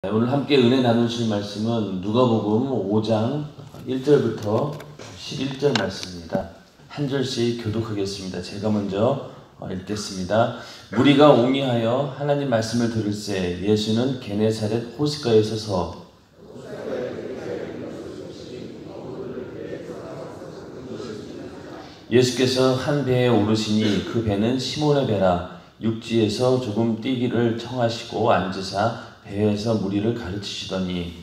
오늘 함께 은혜 나누실 말씀은 누가복음 5장 1절부터 11절 말씀입니다. 한 절씩 교독하겠습니다. 제가 먼저 읽겠습니다. 무리가 옹이하여 하나님 말씀을 들을새 예수는 게네사렛 호숫가에 서서 예수께서 한 배에 오르시니 그 배는 시몬의 배라. 육지에서 조금 뛰기를 청하시고 앉으사 배에서 무리를 가르치시더니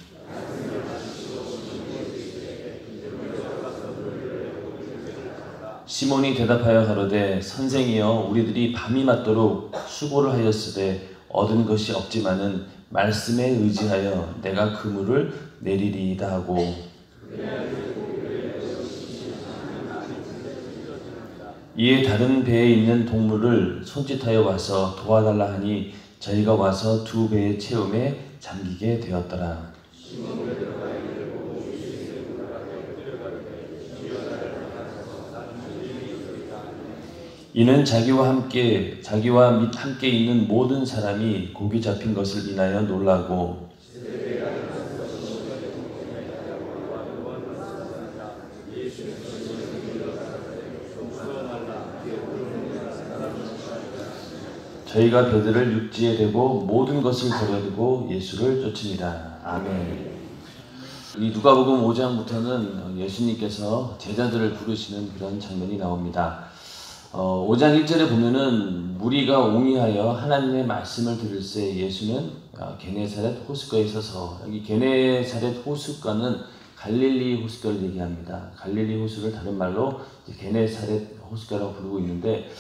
시몬이 대답하여 가로되 선생이여 우리들이 밤이 맞도록 수고를 하였으되 얻은 것이 없지만은 말씀에 의지하여 내가 그물을 내리리이다 하고 이에 다른 배에 있는 동물을 손짓하여 와서 도와달라 하니 저희가 와서 두 배의 채움에 잠기게 되었더라. 이는 자기와 함께 있는 모든 사람이 고기 잡힌 것을 인하여 놀라고 저희가 배들을 육지에 대고 모든 것을 버려두고 예수를 쫓으니라. 아멘. 이 누가복음 5장부터는 예수님께서 제자들을 부르시는 그런 장면이 나옵니다. 5장 1절에 보면은 무리가 옹이하여 하나님의 말씀을 들을새 예수는 게네사렛 호숫가에 서서, 여기 게네사렛 호숫가는 갈릴리 호숫가를 얘기합니다. 갈릴리 호수를 다른 말로 게네사렛 호숫가라고 부르고 있는데,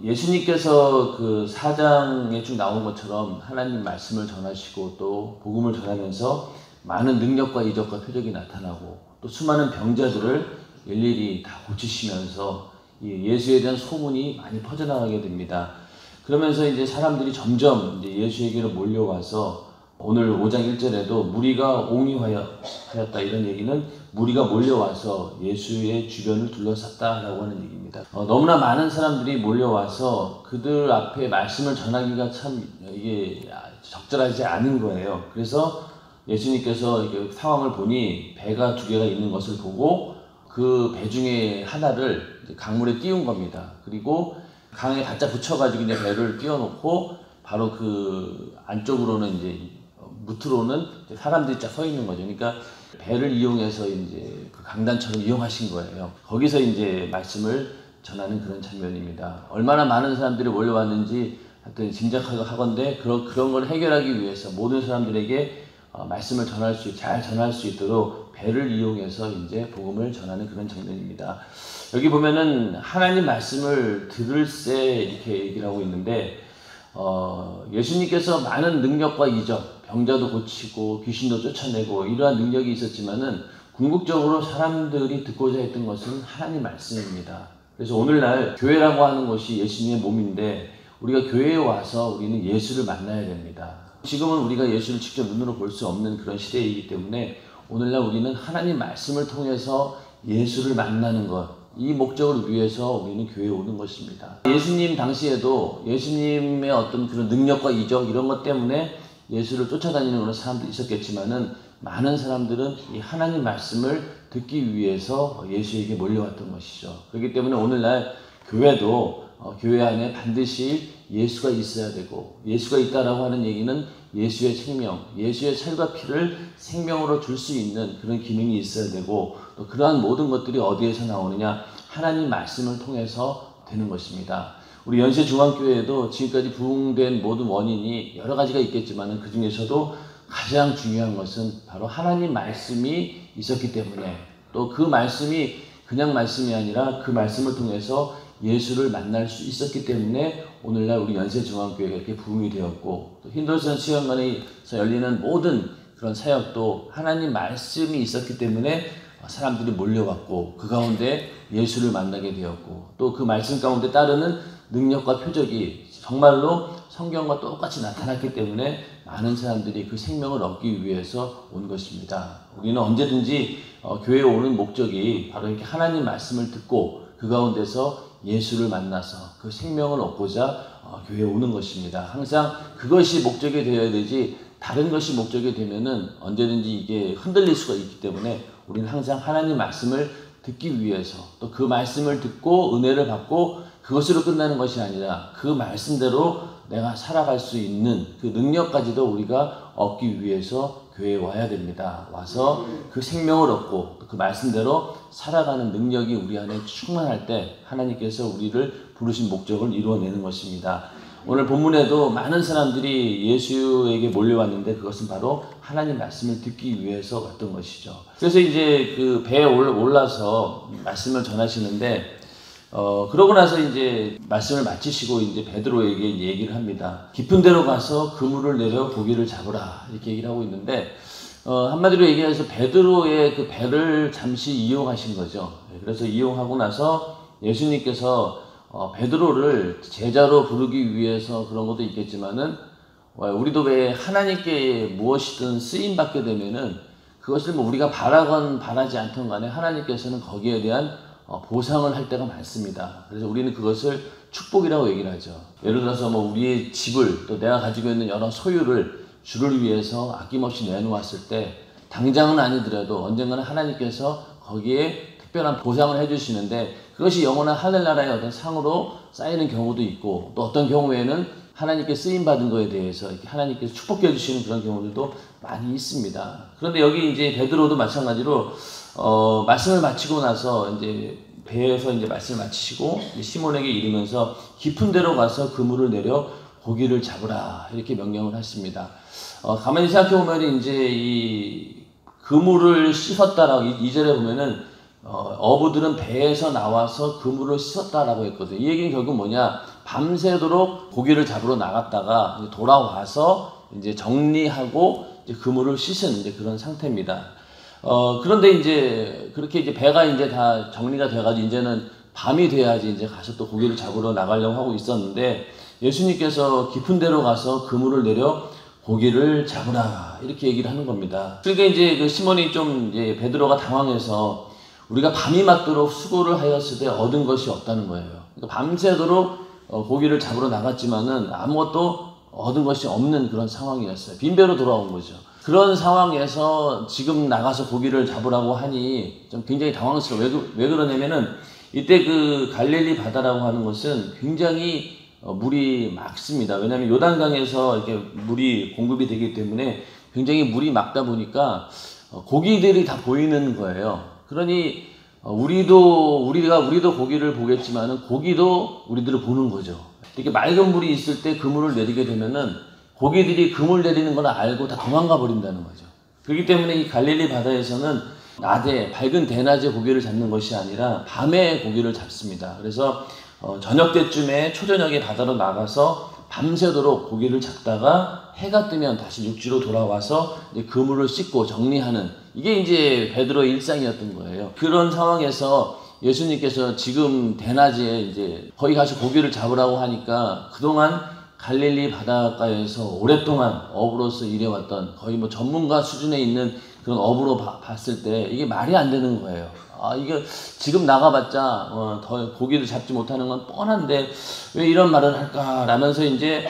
예수님께서 그 4장에 쭉 나온 것처럼 하나님 말씀을 전하시고 또 복음을 전하면서 많은 능력과 이적과 표적이 나타나고 또 수많은 병자들을 일일이 다 고치시면서 예수에 대한 소문이 많이 퍼져나가게 됩니다. 그러면서 이제 사람들이 점점 이제 예수에게로 몰려와서 오늘 5장 1절에도 무리가 옹이하였다 이런 얘기는 무리가 몰려와서 예수의 주변을 둘러쌌다라고 하는 얘기입니다. 너무나 많은 사람들이 몰려와서 그들 앞에 말씀을 전하기가 참 이게 적절하지 않은 거예요. 그래서 예수님께서 이렇게 상황을 보니 배가 두 개가 있는 것을 보고 그 배 중에 하나를 강물에 띄운 겁니다. 그리고 강에 바짝 붙여가지고 이제 배를 띄워놓고 바로 그 안쪽으로는 이제 무트로는 사람들이 쫙 서 있는 거죠. 그러니까 배를 이용해서 이제 그 강단처럼 이용하신 거예요. 거기서 이제 말씀을 전하는 그런 장면입니다. 얼마나 많은 사람들이 몰려왔는지 하여튼 짐작하건대 그런 걸 해결하기 위해서 모든 사람들에게 말씀을 잘 전할 수 있도록 배를 이용해서 이제 복음을 전하는 그런 장면입니다. 여기 보면은 하나님 말씀을 들을새 이렇게 얘기를 하고 있는데, 예수님께서 많은 능력과 이적, 병자도 고치고 귀신도 쫓아내고 이러한 능력이 있었지만은 궁극적으로 사람들이 듣고자 했던 것은 하나님 말씀입니다. 그래서 오늘날 교회라고 하는 것이 예수님의 몸인데 우리가 교회에 와서 우리는 예수를 만나야 됩니다. 지금은 우리가 예수를 직접 눈으로 볼 수 없는 그런 시대이기 때문에 오늘날 우리는 하나님 말씀을 통해서 예수를 만나는 것, 이 목적을 위해서 우리는 교회에 오는 것입니다. 예수님 당시에도 예수님의 어떤 그런 능력과 이적 이런 것 때문에 예수를 쫓아다니는 그런 사람들이 있었겠지만은 많은 사람들은 이 하나님 말씀을 듣기 위해서 예수에게 몰려왔던 것이죠. 그렇기 때문에 오늘날 교회도 교회 안에 반드시 예수가 있어야 되고, 예수가 있다라고 하는 얘기는 예수의 생명, 예수의 살과 피를 생명으로 줄 수 있는 그런 기능이 있어야 되고, 또 그러한 모든 것들이 어디에서 나오느냐? 하나님 말씀을 통해서 되는 것입니다. 우리 연세중앙교회에도 지금까지 부흥된 모든 원인이 여러 가지가 있겠지만 그 중에서도 가장 중요한 것은 바로 하나님 말씀이 있었기 때문에, 또 그 말씀이 그냥 말씀이 아니라 그 말씀을 통해서 예수를 만날 수 있었기 때문에 오늘날 우리 연세중앙교회가 이렇게 부흥이 되었고, 또 힌돌선 수련관에서 열리는 모든 그런 사역도 하나님 말씀이 있었기 때문에 사람들이 몰려왔고 그 가운데 예수를 만나게 되었고, 또 그 말씀 가운데 따르는 능력과 표적이 정말로 성경과 똑같이 나타났기 때문에 많은 사람들이 그 생명을 얻기 위해서 온 것입니다. 우리는 언제든지 교회에 오는 목적이 바로 이렇게 하나님 말씀을 듣고 그 가운데서 예수를 만나서 그 생명을 얻고자 교회에 오는 것입니다. 항상 그것이 목적이 되어야 되지, 다른 것이 목적이 되면은 언제든지 이게 흔들릴 수가 있기 때문에 우리는 항상 하나님 말씀을 듣기 위해서 또 그 말씀을 듣고 은혜를 받고 그것으로 끝나는 것이 아니라 그 말씀대로 내가 살아갈 수 있는 그 능력까지도 우리가 얻기 위해서 교회에 와야 됩니다. 와서 그 생명을 얻고 그 말씀대로 살아가는 능력이 우리 안에 충만할 때 하나님께서 우리를 부르신 목적을 이루어내는 것입니다. 오늘 본문에도 많은 사람들이 예수에게 몰려왔는데 그것은 바로 하나님 말씀을 듣기 위해서 왔던 것이죠. 그래서 이제 그 배에 올라서 말씀을 전하시는데 그러고 나서 이제 말씀을 마치시고 이제 베드로에게 얘기를 합니다. 깊은 데로 가서 그물을 내려 고기를 잡으라 이렇게 얘기를 하고 있는데 한마디로 얘기해서 베드로의 그 배를 잠시 이용하신 거죠. 그래서 이용하고 나서 예수님께서 베드로를 제자로 부르기 위해서 그런 것도 있겠지만은 우리도 왜 하나님께 무엇이든 쓰임 받게 되면은 그것을 뭐 우리가 바라건 바라지 않던 간에 하나님께서는 거기에 대한 보상을 할 때가 많습니다. 그래서 우리는 그것을 축복이라고 얘기를 하죠. 예를 들어서 뭐 우리의 집을 또 내가 가지고 있는 여러 소유를 주를 위해서 아낌없이 내놓았을 때 당장은 아니더라도 언젠가는 하나님께서 거기에 특별한 보상을 해주시는데 그것이 영원한 하늘나라의 어떤 상으로 쌓이는 경우도 있고 또 어떤 경우에는 하나님께 쓰임받은 거에 대해서 이렇게 하나님께서 축복해 주시는 그런 경우들도 많이 있습니다. 그런데 여기 이제 베드로도 마찬가지로 말씀을 마치고 나서 이제 배에서 이제 말씀을 마치시고 시몬에게 이르면서 깊은 데로 가서 그물을 내려 고기를 잡으라 이렇게 명령을 했습니다. 가만히 생각해 보면 이제 이 그물을 씻었다라고 2절에 보면은 어부들은 배에서 나와서 그물을 씻었다라고 했거든요. 이 얘기는 결국 뭐냐? 밤새도록 고기를 잡으러 나갔다가 이제 돌아와서 이제 정리하고 이제 그물을 씻은 이제 그런 상태입니다. 그런데 이제 그렇게 이제 배가 이제 다 정리가 돼가지고 이제는 밤이 돼야지 이제 가서 또 고기를 잡으러 나가려고 하고 있었는데 예수님께서 깊은 데로 가서 그물을 내려 고기를 잡으라 이렇게 얘기를 하는 겁니다. 그러니까 이제 그 시몬이 좀 이제 베드로가 당황해서 우리가 밤이 맞도록 수고를 하였을 때 얻은 것이 없다는 거예요. 그러니까 밤새도록 고기를 잡으러 나갔지만은 아무것도 얻은 것이 없는 그런 상황이었어요. 빈배로 돌아온 거죠. 그런 상황에서 지금 나가서 고기를 잡으라고 하니 좀 굉장히 당황스러워. 왜 그러냐면은 이때 그 갈릴리 바다라고 하는 것은 굉장히 물이 맑습니다. 왜냐하면 요단강에서 이렇게 물이 공급이 되기 때문에 굉장히 물이 맑다 보니까 고기들이 다 보이는 거예요. 그러니 우리도 고기를 보겠지만은 고기도 우리들을 보는 거죠. 이렇게 맑은 물이 있을 때 그물을 내리게 되면은 고기들이 그물 내리는 걸 알고 다 도망가 버린다는 거죠. 그렇기 때문에 이 갈릴리 바다에서는 낮에 밝은 대낮에 고기를 잡는 것이 아니라 밤에 고기를 잡습니다. 그래서 저녁 때쯤에 초저녁에 바다로 나가서 밤새도록 고기를 잡다가 해가 뜨면 다시 육지로 돌아와서 이제 그물을 씻고 정리하는 이게 이제 베드로의 일상이었던 거예요. 그런 상황에서 예수님께서 지금 대낮에 이제 거기 가서 고기를 잡으라고 하니까 그동안 갈릴리 바닷가에서 오랫동안 어부로서 일해왔던 거의 뭐 전문가 수준에 있는 그런 어부로 봤을 때 이게 말이 안 되는 거예요. 이게 지금 나가봤자 더 고기를 잡지 못하는 건 뻔한데 왜 이런 말을 할까 라면서 이제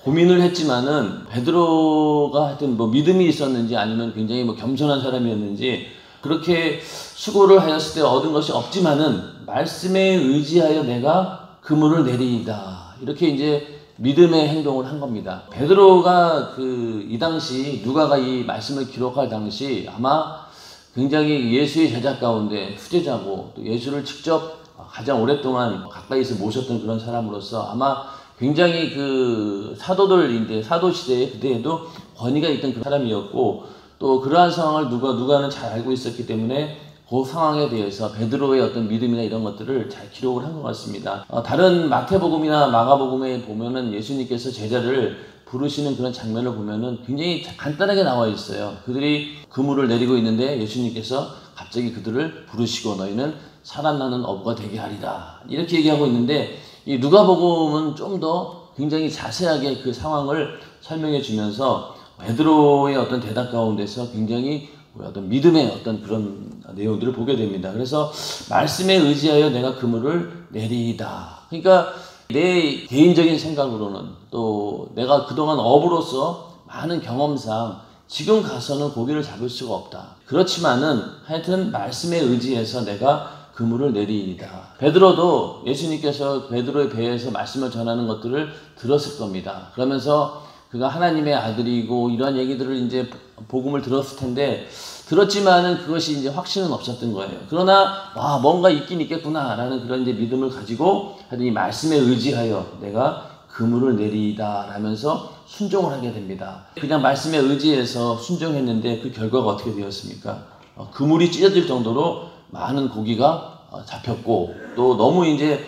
고민을 했지만은 베드로가 하여튼 뭐 믿음이 있었는지 아니면 굉장히 뭐 겸손한 사람이었는지 그렇게 수고를 하였을 때 얻은 것이 없지만은 말씀에 의지하여 내가 그물을 내리이다 이렇게 이제 믿음의 행동을 한 겁니다. 베드로가 이 당시 누가가 이 말씀을 기록할 당시 아마 굉장히 예수의 제자 가운데 후제자고 또 예수를 직접 가장 오랫동안 가까이서 모셨던 그런 사람으로서 아마 굉장히 그 사도들인데 사도 시대에 그때에도 권위가 있던 그 사람이었고 또 그러한 상황을 누가는 잘 알고 있었기 때문에 그 상황에 대해서 베드로의 어떤 믿음이나 이런 것들을 잘 기록을 한 것 같습니다. 다른 마태복음이나 마가복음에 보면은 예수님께서 제자를 부르시는 그런 장면을 보면은 굉장히 간단하게 나와 있어요. 그들이 그물을 내리고 있는데 예수님께서 갑자기 그들을 부르시고 너희는 살아나는 어부가 되게 하리라 이렇게 얘기하고 있는데 이 누가복음은 좀 더 굉장히 자세하게 그 상황을 설명해 주면서 베드로의 어떤 대답 가운데서 굉장히 어떤 믿음의 어떤 그런 내용들을 보게 됩니다. 그래서 말씀에 의지하여 내가 그물을 내리이다. 그러니까 내 개인적인 생각으로는 또 내가 그동안 어부로서 많은 경험상 지금 가서는 고기를 잡을 수가 없다. 그렇지만은 하여튼 말씀에 의지해서 내가 그물을 내리이다. 베드로도 예수님께서 베드로의 배에서 말씀을 전하는 것들을 들었을 겁니다. 그러면서 그가 하나님의 아들이고 이런 얘기들을 이제 복음을 들었을 텐데 들었지만은 그것이 이제 확신은 없었던 거예요. 그러나 뭔가 있긴 있겠구나라는 그런 이제 믿음을 가지고 하여튼 이 말씀에 의지하여 내가 그물을 내리이다 라면서 순종을 하게 됩니다. 그냥 말씀에 의지해서 순종했는데 그 결과가 어떻게 되었습니까? 그물이 찢어질 정도로 많은 고기가 잡혔고 또 너무 이제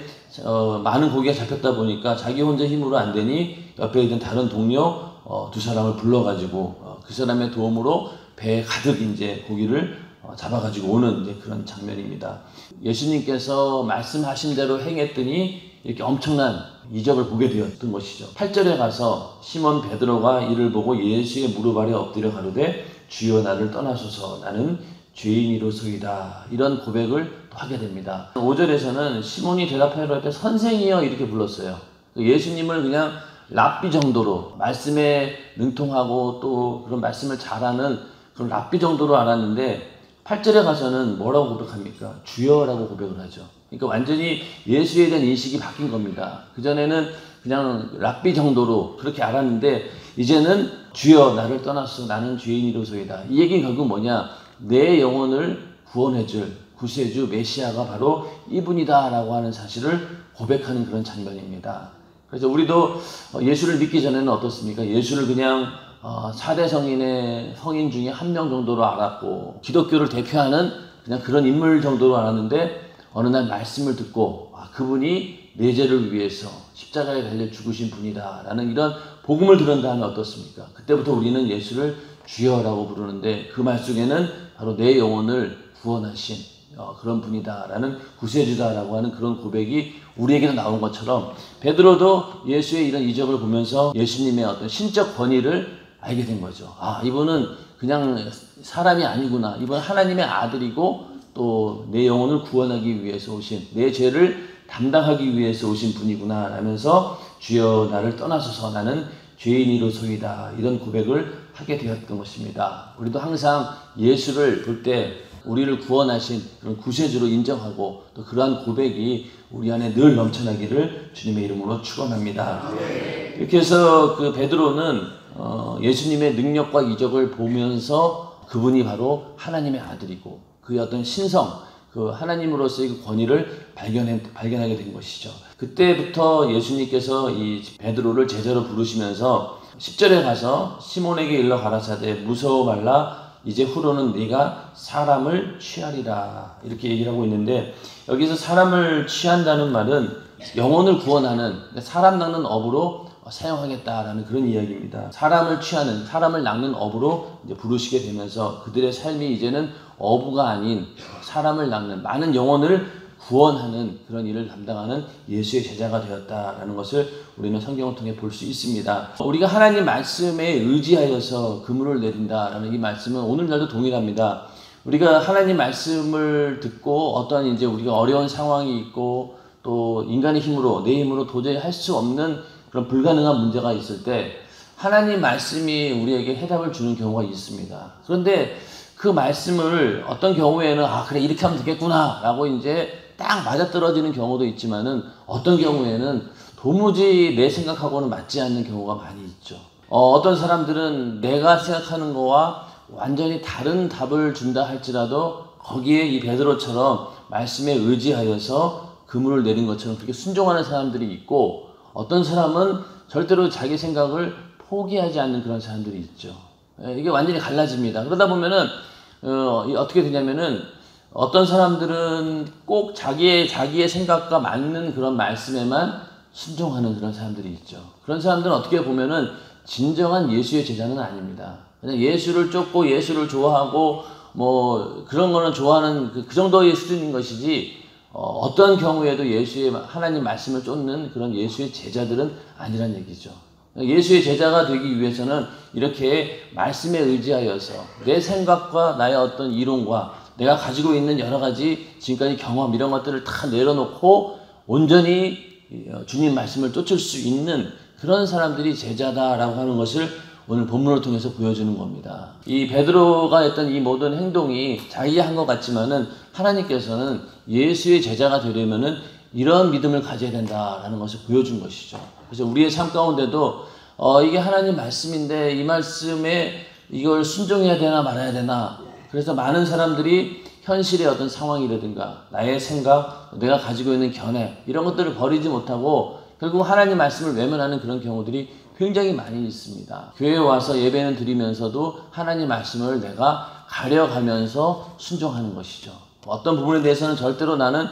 많은 고기가 잡혔다 보니까 자기 혼자 힘으로 안 되니 옆에 있던 다른 동료 두 사람을 불러가지고 그 사람의 도움으로 배에 가득 이제 고기를 잡아가지고 오는 이제 그런 장면입니다. 예수님께서 말씀하신 대로 행했더니 이렇게 엄청난 이적을 보게 되었던 것이죠. 8절에 가서 시몬 베드로가 이를 보고 예수의 무릎 아래 엎드려 가로되 주여 나를 떠나소서 나는 죄인이로소이다. 이런 고백을 하게 됩니다. 5절에서는 시몬이 대답하여 할 때 선생이여 이렇게 불렀어요. 예수님을 그냥 랍비 정도로 말씀에 능통하고 또 그런 말씀을 잘하는 그런 랍비 정도로 알았는데 8절에 가서는 뭐라고 고백합니까? 주여라고 고백을 하죠. 그러니까 완전히 예수에 대한 인식이 바뀐 겁니다. 그전에는 그냥 랍비 정도로 그렇게 알았는데 이제는 주여 나를 떠났어 나는 죄인이로소이다. 이 얘기는 결국 뭐냐? 내 영혼을 구원해줄 구세주 메시아가 바로 이분이다 라고 하는 사실을 고백하는 그런 장면입니다. 그래서 우리도 예수를 믿기 전에는 어떻습니까? 예수를 그냥 4대 성인의 성인 중에 한 명 정도로 알았고 기독교를 대표하는 그냥 그런 인물 정도로 알았는데 어느 날 말씀을 듣고 그분이 내 죄를 위해서 십자가에 달려 죽으신 분이다 라는 이런 복음을 들은 다음에 어떻습니까? 그때부터 우리는 예수를 주여라고 부르는데 그 말 속에는 바로 내 영혼을 구원하신 그런 분이다 라는 구세주다 라고 하는 그런 고백이 우리에게도 나온 것처럼 베드로도 예수의 이런 이적을 보면서 예수님의 어떤 신적 권위를 알게 된 거죠. 이분은 그냥 사람이 아니구나. 이분은 하나님의 아들이고 또 내 영혼을 구원하기 위해서 오신 내 죄를 담당하기 위해서 오신 분이구나 라면서 주여 나를 떠나소서 나는 죄인이로소이다 이런 고백을 하게 되었던 것입니다. 우리도 항상 예수를 볼 때 우리를 구원하신 그런 구세주로 인정하고 또 그러한 고백이 우리 안에 늘 넘쳐나기를 주님의 이름으로 축원합니다. 이렇게 해서 그 베드로는 예수님의 능력과 이적을 보면서 그분이 바로 하나님의 아들이고 그의 어떤 신성 그 하나님으로서의 그 권위를 발견하게 된 것이죠. 그때부터 예수님께서 이 베드로를 제자로 부르시면서 10절에 가서 시몬에게 일러 가라사대 무서워 말라 이제 후로는 네가 사람을 취하리라 이렇게 얘기를 하고 있는데 여기서 사람을 취한다는 말은 영혼을 구원하는 사람 낚는 업으로 사용하겠다라는 그런 이야기입니다. 사람을 취하는 사람을 낚는 업으로 이제 부르시게 되면서 그들의 삶이 이제는 어부가 아닌 사람을 낚는 많은 영혼을 구원하는 그런 일을 담당하는 예수의 제자가 되었다라는 것을 우리는 성경을 통해 볼 수 있습니다. 우리가 하나님 말씀에 의지하여서 그물을 내린다라는 이 말씀은 오늘날도 동일합니다. 우리가 하나님 말씀을 듣고 어떤 이제 우리가 어려운 상황이 있고 또 인간의 힘으로 내 힘으로 도저히 할 수 없는 그런 불가능한 문제가 있을 때 하나님 말씀이 우리에게 해답을 주는 경우가 있습니다. 그런데 그 말씀을 어떤 경우에는 그래 이렇게 하면 되겠구나 라고 이제 딱 맞아떨어지는 경우도 있지만은 어떤 경우에는 도무지 내 생각하고는 맞지 않는 경우가 많이 있죠. 어떤 사람들은 내가 생각하는 거와 완전히 다른 답을 준다 할지라도 거기에 이 베드로처럼 말씀에 의지하여서 그물을 내린 것처럼 그렇게 순종하는 사람들이 있고 어떤 사람은 절대로 자기 생각을 포기하지 않는 그런 사람들이 있죠. 이게 완전히 갈라집니다. 그러다 보면은 어떻게 되냐면은 어떤 사람들은 꼭 자기의 생각과 맞는 그런 말씀에만 순종하는 그런 사람들이 있죠. 그런 사람들은 어떻게 보면은 진정한 예수의 제자는 아닙니다. 그냥 예수를 쫓고 예수를 좋아하고 뭐 그런 거는 좋아하는 그 정도의 수준인 것이지 어떤 경우에도 예수의 하나님 말씀을 쫓는 그런 예수의 제자들은 아니란 얘기죠. 예수의 제자가 되기 위해서는 이렇게 말씀에 의지하여서 내 생각과 나의 어떤 이론과 내가 가지고 있는 여러 가지 지금까지 경험 이런 것들을 다 내려놓고 온전히 주님 말씀을 쫓을 수 있는 그런 사람들이 제자다라고 하는 것을 오늘 본문을 통해서 보여주는 겁니다. 이 베드로가 했던 이 모든 행동이 자기가 한 것 같지만은 하나님께서는 예수의 제자가 되려면은 이런 믿음을 가져야 된다라는 것을 보여준 것이죠. 그래서 우리의 삶 가운데도 이게 하나님 말씀인데 이 말씀에 이걸 순종해야 되나 말아야 되나. 그래서 많은 사람들이 현실의 어떤 상황이라든가 나의 생각, 내가 가지고 있는 견해 이런 것들을 버리지 못하고 결국 하나님 말씀을 외면하는 그런 경우들이 굉장히 많이 있습니다. 교회에 와서 예배는 드리면서도 하나님 말씀을 내가 가려가면서 순종하는 것이죠. 어떤 부분에 대해서는 절대로 나는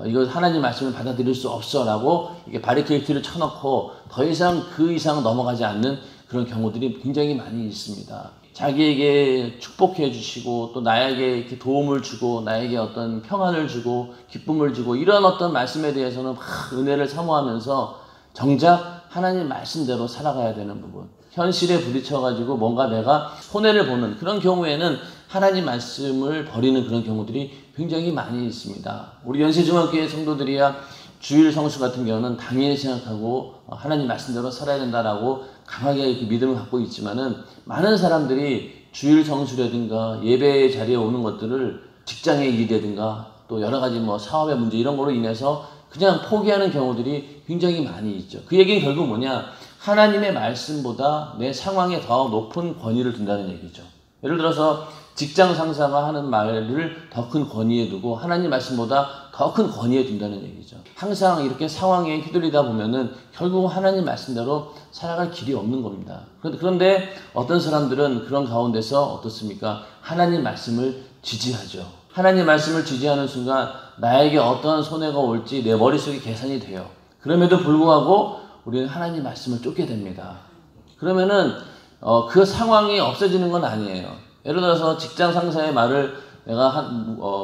이거 하나님 말씀을 받아들일 수 없어 라고 이게 바리케이트를 쳐놓고 더 이상 그 이상 넘어가지 않는 그런 경우들이 굉장히 많이 있습니다. 자기에게 축복해 주시고 또 나에게 이렇게 도움을 주고 나에게 어떤 평안을 주고 기쁨을 주고 이런 어떤 말씀에 대해서는 막 은혜를 사모하면서 정작 하나님 말씀대로 살아가야 되는 부분, 현실에 부딪혀가지고 뭔가 내가 손해를 보는 그런 경우에는 하나님 말씀을 버리는 그런 경우들이 굉장히 많이 있습니다. 우리 연세중학교의 성도들이야 주일 성수 같은 경우는 당연히 생각하고 하나님 말씀대로 살아야 된다라고 강하게 이렇게 믿음을 갖고 있지만은 많은 사람들이 주일 성수라든가 예배 자리에 오는 것들을 직장의 일이라든가 또 여러 가지 뭐 사업의 문제 이런 거로 인해서 그냥 포기하는 경우들이 굉장히 많이 있죠. 그 얘기는 결국 뭐냐? 하나님의 말씀보다 내 상황에 더 높은 권위를 둔다는 얘기죠. 예를 들어서 직장 상사가 하는 말을 더 큰 권위에 두고 하나님 말씀보다 더 큰 권위에 둔다는 얘기죠. 항상 이렇게 상황에 휘둘리다 보면은 결국 하나님 말씀대로 살아갈 길이 없는 겁니다. 그런데 어떤 사람들은 그런 가운데서 어떻습니까? 하나님 말씀을 지지하죠. 하나님 말씀을 지지하는 순간 나에게 어떤 손해가 올지 내 머릿속에 계산이 돼요. 그럼에도 불구하고 우리는 하나님 말씀을 쫓게 됩니다. 그러면은 그 상황이 없어지는 건 아니에요. 예를 들어서 직장 상사의 말을 내가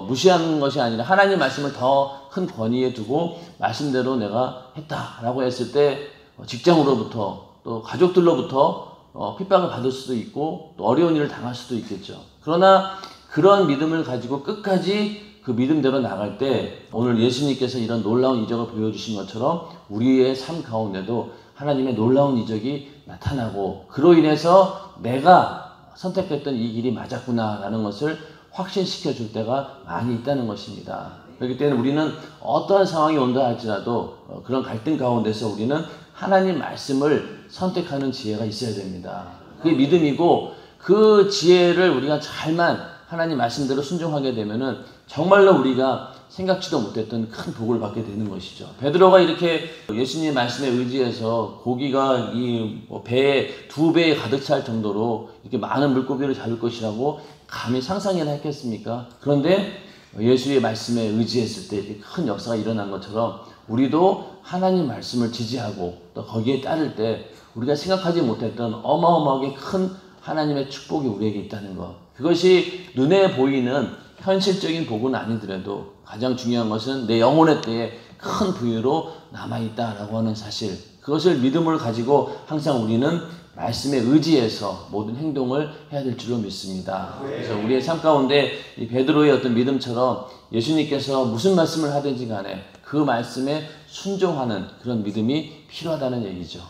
무시하는 것이 아니라 하나님 말씀을 더 큰 권위에 두고 말씀대로 내가 했다라고 했을 때 직장으로부터 또 가족들로부터 핍박을 받을 수도 있고 또 어려운 일을 당할 수도 있겠죠. 그러나 그런 믿음을 가지고 끝까지 그 믿음대로 나갈 때 오늘 예수님께서 이런 놀라운 이적을 보여주신 것처럼 우리의 삶 가운데도 하나님의 놀라운 이적이 나타나고 그로 인해서 내가 선택했던 이 길이 맞았구나라는 것을 확신시켜 줄 때가 많이 있다는 것입니다. 그렇기 때문에 우리는 어떠한 상황이 온다 할지라도 그런 갈등 가운데서 우리는 하나님 말씀을 선택하는 지혜가 있어야 됩니다. 그게 믿음이고 그 지혜를 우리가 잘만 하나님 말씀대로 순종하게 되면은 정말로 우리가 생각지도 못했던 큰 복을 받게 되는 것이죠. 베드로가 이렇게 예수님 말씀에 의지해서 고기가 이 배에 2배에 가득 찰 정도로 이렇게 많은 물고기를 잡을 것이라고 감히 상상이나 했겠습니까? 그런데 예수의 말씀에 의지했을 때 이렇게 큰 역사가 일어난 것처럼 우리도 하나님 말씀을 지지하고 또 거기에 따를 때 우리가 생각하지 못했던 어마어마하게 큰 하나님의 축복이 우리에게 있다는 것. 그것이 눈에 보이는 현실적인 복은 아니더라도 가장 중요한 것은 내 영혼의 때에 큰 부유로 남아있다라고 하는 사실. 그것을 믿음을 가지고 항상 우리는 말씀에 의지해서 모든 행동을 해야 될 줄로 믿습니다. 그래서 우리의 삶 가운데 이 베드로의 어떤 믿음처럼 예수님께서 무슨 말씀을 하든지 간에 그 말씀에 순종하는 그런 믿음이 필요하다는 얘기죠.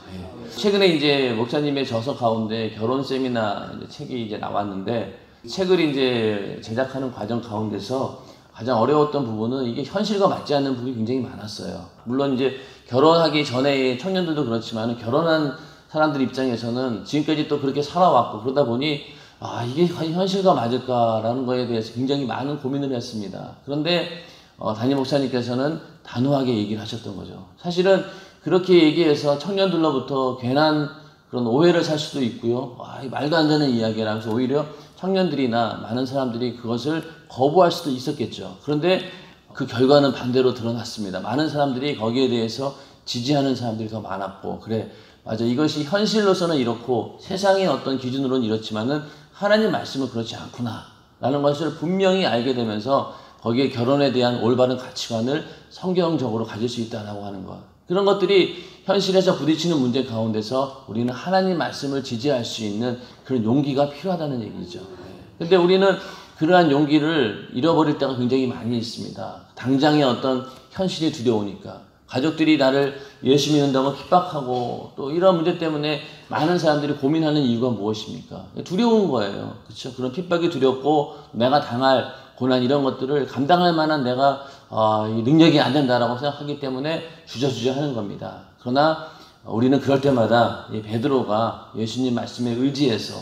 최근에 이제 목사님의 저서 가운데 결혼 세미나 책이 이제 나왔는데 책을 이제 제작하는 과정 가운데서 가장 어려웠던 부분은 이게 현실과 맞지 않는 부분이 굉장히 많았어요. 물론 이제 결혼하기 전에 청년들도 그렇지만 결혼한 사람들 입장에서는 지금까지 또 그렇게 살아왔고 그러다 보니 이게 과연 현실과 맞을까라는 거에 대해서 굉장히 많은 고민을 했습니다. 그런데 담임 목사님께서는 단호하게 얘기를 하셨던 거죠. 사실은 그렇게 얘기해서 청년들로부터 괜한 그런 오해를 살 수도 있고요. 말도 안 되는 이야기라면서 오히려 청년들이나 많은 사람들이 그것을 거부할 수도 있었겠죠. 그런데 그 결과는 반대로 드러났습니다. 많은 사람들이 거기에 대해서 지지하는 사람들이 더 많았고, 그래, 맞아, 이것이 현실로서는 이렇고 세상의 어떤 기준으로는 이렇지만은 하나님 말씀은 그렇지 않구나 라는 것을 분명히 알게 되면서 거기에 결혼에 대한 올바른 가치관을 성경적으로 가질 수 있다고 하는 것. 그런 것들이 현실에서 부딪히는 문제 가운데서 우리는 하나님 말씀을 지지할 수 있는 그런 용기가 필요하다는 얘기죠. 근데 우리는 그러한 용기를 잃어버릴 때가 굉장히 많이 있습니다. 당장의 어떤 현실이 두려우니까. 가족들이 나를 예수 믿는다고 핍박하고 또 이런 문제 때문에 많은 사람들이 고민하는 이유가 무엇입니까? 두려운 거예요. 그렇죠? 그런 핍박이 두렵고 내가 당할 고난 이런 것들을 감당할 만한 내가 이 능력이 안 된다라고 생각하기 때문에 주저주저 하는 겁니다. 그러나 우리는 그럴 때마다 이 베드로가 예수님 말씀에 의지해서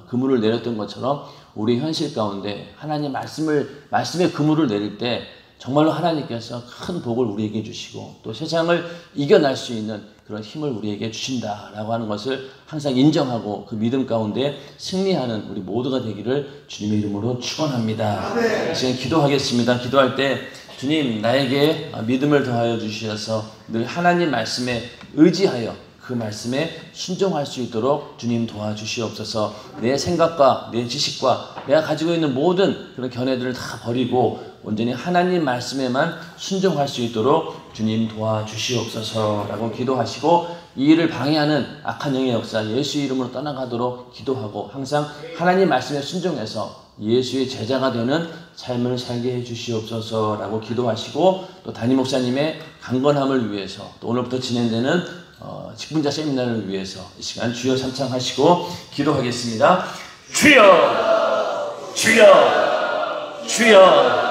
그물을 내렸던 것처럼 우리 현실 가운데 하나님 말씀에 그물을 내릴 때 정말로 하나님께서 큰 복을 우리에게 주시고 또 세상을 이겨낼 수 있는 그런 힘을 우리에게 주신다라고 하는 것을 항상 인정하고 그 믿음 가운데 승리하는 우리 모두가 되기를 주님의 이름으로 축원합니다. 이 시간 기도하겠습니다. 기도할 때 주님 나에게 믿음을 더하여 주셔서 늘 하나님 말씀에 의지하여 그 말씀에 순종할 수 있도록 주님 도와주시옵소서. 내 생각과 내 지식과 내가 가지고 있는 모든 그런 견해들을 다 버리고 온전히 하나님 말씀에만 순종할 수 있도록 주님 도와주시옵소서라고 기도하시고 이 일을 방해하는 악한 영의 역사 예수 이름으로 떠나가도록 기도하고 항상 하나님 말씀에 순종해서 예수의 제자가 되는 삶을 살게 해주시옵소서라고 기도하시고 또 담임 목사님의 강건함을 위해서 또 오늘부터 진행되는 직분자 세미나를 위해서 이 시간 주여 삼창하시고 기도하겠습니다. 주여 주여 주여